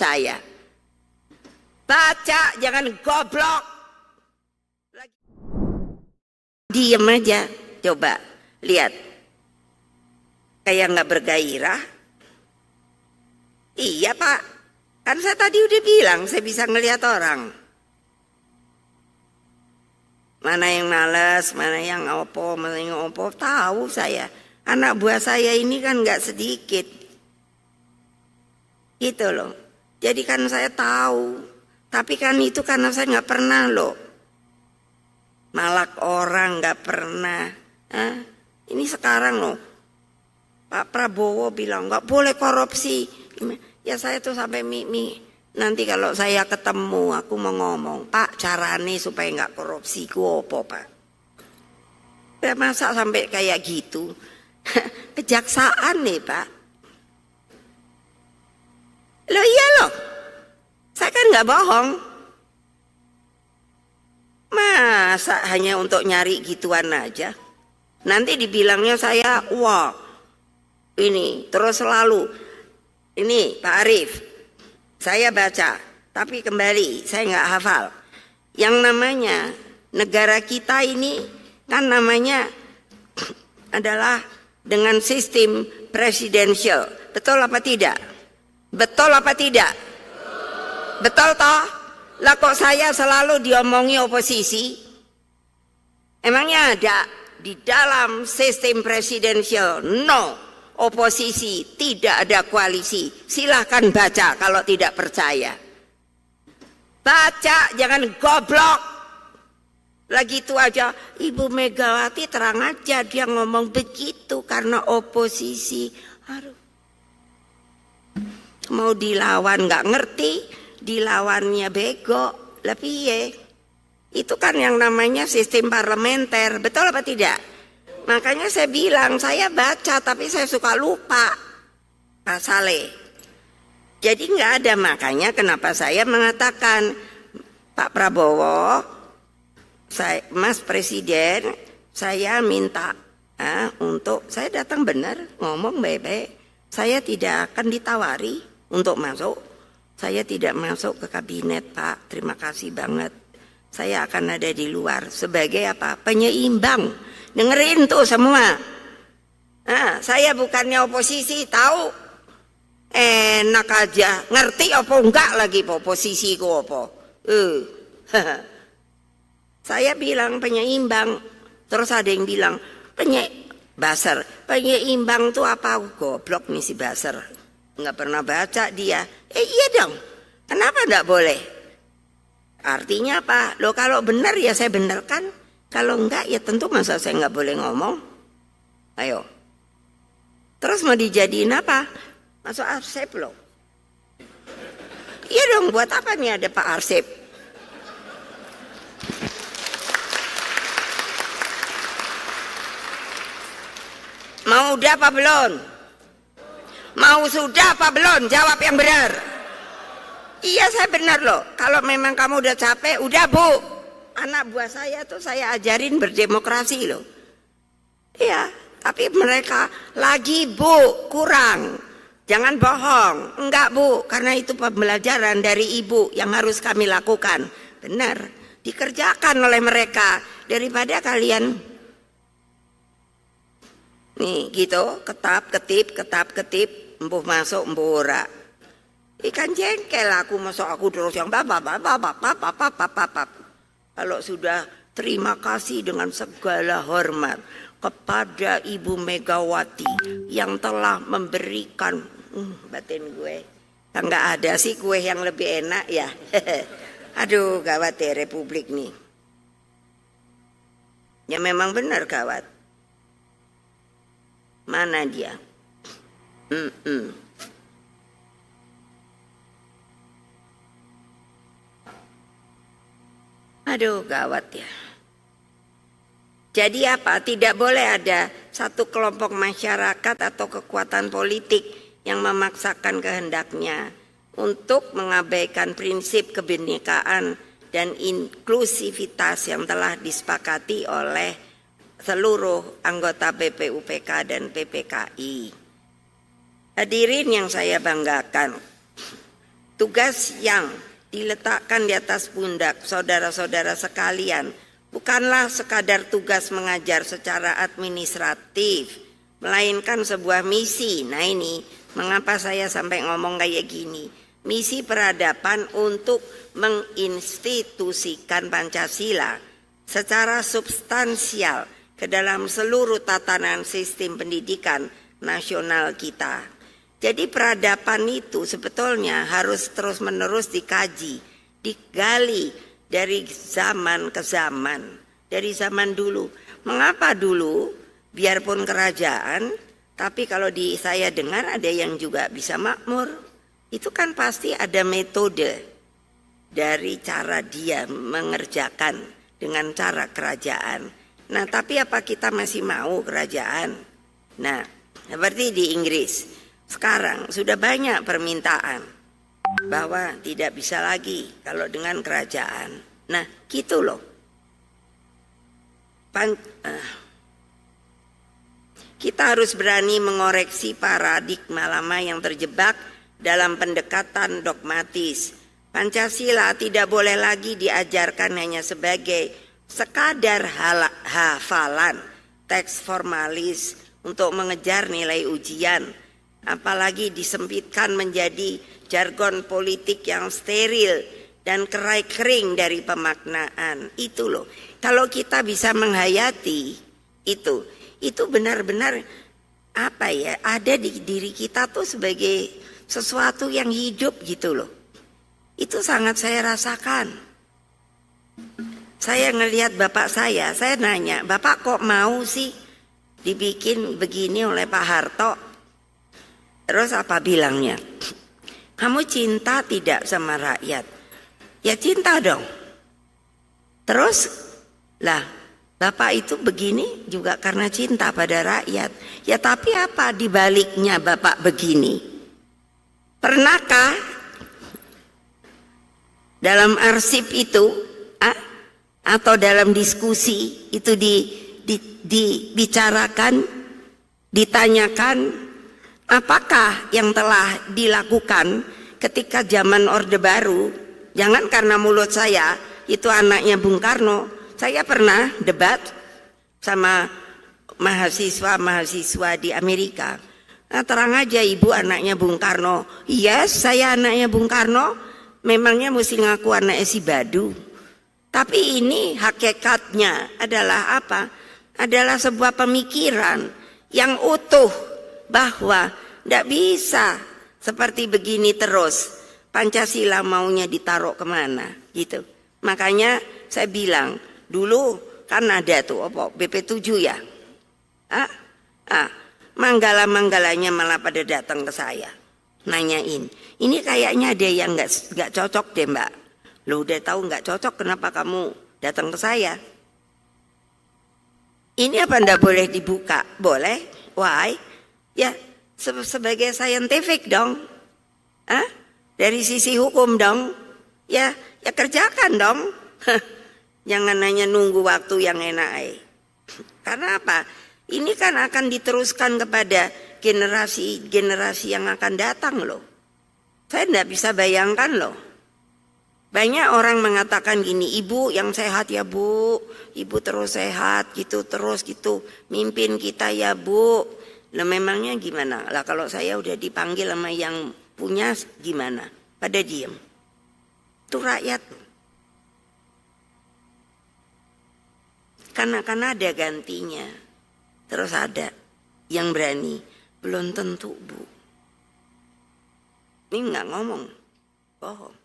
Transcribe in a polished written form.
saya. Baca, jangan goblok. Diem aja, coba lihat. Kayak nggak bergairah. Iya Pak, kan saya tadi udah bilang saya bisa ngelihat orang. Mana yang malas, mana yang opo, tahu saya. Anak buah saya ini kan nggak sedikit. Gitu loh. Jadi kan saya tahu. Tapi kan itu karena saya nggak pernah loh. Malak orang nggak pernah. Ini sekarang loh. Pak Prabowo bilang nggak boleh korupsi. Ya saya tuh sampai nanti kalau saya ketemu aku mau ngomong, Pak carane supaya nggak korupsi ku opo Pak? Ya masa sampai kayak gitu? Kejaksaan nih Pak. Loh iya loh, saya kan nggak bohong. Masa hanya untuk nyari gituan aja? Nanti dibilangnya saya, wah ini terus selalu. Ini Pak Arief, saya baca, tapi kembali saya nggak hafal. Yang namanya negara kita ini kan namanya adalah dengan sistem presidensial. Betul apa tidak? Betul apa tidak? Betul toh? Lah kok saya selalu diomongi oposisi? Emangnya ada di dalam sistem presidensial? No. Oposisi, tidak ada koalisi. Silahkan baca kalau tidak percaya. Baca, jangan goblok. Lagi itu aja, Ibu Megawati terang aja dia ngomong begitu karena oposisi. Aduh. Mau dilawan nggak ngerti, dilawannya bego. Lebih ya. Itu kan yang namanya sistem parlementer. Betul apa tidak? Makanya saya bilang, saya baca tapi saya suka lupa pasalnya. Jadi nggak ada, makanya kenapa saya mengatakan Pak Prabowo, Mas Presiden, saya minta untuk saya datang benar, ngomong baik-baik. Saya tidak akan ditawari untuk masuk. Saya tidak masuk ke kabinet Pak, terima kasih banget. Saya akan ada di luar sebagai apa? Penyeimbang. Dengerin tuh semua. Saya bukannya oposisi, tahu? Enak aja, ngerti apa enggak lagi oposisi ku apa? Saya bilang penyeimbang, terus ada yang bilang Basar, penyeimbang tuh apa? Goblok nih si Basar, nggak pernah baca dia. Iya dong, kenapa enggak boleh? Artinya apa? Loh kalau benar ya saya benarkan. Kalau enggak ya tentu masa saya nggak boleh ngomong. Ayo. Terus mau dijadiin apa? Masuk arsip loh. Iya dong, buat apa nih ada Pak Arsip? Mau udah apa belum? Mau sudah apa belum? Jawab yang benar. Iya saya benar loh. Kalau memang kamu udah capek, udah Bu. Anak buah saya tuh saya ajarin berdemokrasi loh. Iya, tapi mereka lagi Bu, kurang. Jangan bohong. Enggak Bu, karena itu pembelajaran dari Ibu yang harus kami lakukan. Benar, dikerjakan oleh mereka. Daripada kalian nih gitu, ketap-ketip, empuh masuk, empuh ora. Ikan jengkel aku, masuk aku terus yang bapak. Kalau sudah terima kasih dengan segala hormat kepada Ibu Megawati yang telah memberikan batin gue. Enggak ada sih kue yang lebih enak ya. Aduh gawat ya Republik nih. Ya memang benar gawat. Mana dia? Aduh gawat ya. Jadi apa? Tidak boleh ada satu kelompok masyarakat atau kekuatan politik yang memaksakan kehendaknya untuk mengabaikan prinsip kebinekaan dan inklusivitas yang telah disepakati oleh seluruh anggota BPUPK dan PPKI. Hadirin yang saya banggakan, tugas yang diletakkan di atas pundak saudara-saudara sekalian bukanlah sekadar tugas mengajar secara administratif, melainkan sebuah misi. Nah ini mengapa saya sampai ngomong kayak gini. Misi peradaban untuk menginstitusikan Pancasila secara substansial ke dalam seluruh tatanan sistem pendidikan nasional kita. Jadi peradaban itu sebetulnya harus terus-menerus dikaji, digali dari zaman ke zaman, dari zaman dulu. Mengapa dulu biarpun kerajaan, tapi kalau saya dengar ada yang juga bisa makmur. Itu kan pasti ada metode dari cara dia mengerjakan dengan cara kerajaan. Nah, tapi apa kita masih mau kerajaan? Nah, seperti di Inggris, sekarang sudah banyak permintaan bahwa tidak bisa lagi kalau dengan kerajaan. Nah, gitu loh. Kita harus berani mengoreksi paradigma lama yang terjebak dalam pendekatan dogmatis. Pancasila tidak boleh lagi diajarkan hanya sebagai sekadar hafalan teks formalis untuk mengejar nilai ujian, apalagi disempitkan menjadi jargon politik yang steril dan kerai kering dari pemaknaan. Itu loh, kalau kita bisa menghayati itu benar-benar apa ya, ada di diri kita tuh sebagai sesuatu yang hidup gitu loh. Itu sangat saya rasakan. Saya ngelihat bapak saya nanya, Bapak kok mau sih dibikin begini oleh Pak Harto? Terus apa bilangnya? Kamu cinta tidak sama rakyat? Ya cinta dong. Terus lah, Bapak itu begini juga karena cinta pada rakyat. Ya tapi apa dibaliknya Bapak begini? Pernahkah dalam arsip itu atau dalam diskusi itu dibicarakan, ditanyakan apakah yang telah dilakukan ketika zaman Orde Baru? Jangan karena mulut saya itu anaknya Bung Karno. Saya pernah debat sama mahasiswa di Amerika. Nah, terang aja ibu anaknya Bung Karno. Yes, saya anaknya Bung Karno. Memangnya mesti ngaku anaknya si Badu. Tapi ini hakikatnya adalah apa? Adalah sebuah pemikiran yang utuh bahwa tidak bisa seperti begini terus. Pancasila maunya ditaruh kemana gitu. Makanya saya bilang dulu kan ada tuh BP7 ya. Manggala-manggalanya malah pada datang ke saya. Nanyain, ini kayaknya ada yang nggak cocok deh Mbak. Lo udah tahu nggak cocok, kenapa kamu datang ke saya? Ini apa ndak boleh dibuka? Boleh. Why? Ya sebagai scientific dong. Dari sisi hukum dong. Ya kerjakan dong. Jangan hanya nunggu waktu yang enak. Karena apa? Ini kan akan diteruskan kepada generasi yang akan datang loh. Saya tidak bisa bayangkan loh. Banyak orang mengatakan gini, ibu yang sehat ya bu, ibu terus sehat gitu, terus gitu, mimpin kita ya bu. Lah memangnya gimana? Lah kalau saya udah dipanggil sama yang punya gimana? Pada diem. Itu rakyat. Karena ada gantinya. Terus ada yang berani. Belum tentu bu. Ini nggak ngomong, bohong.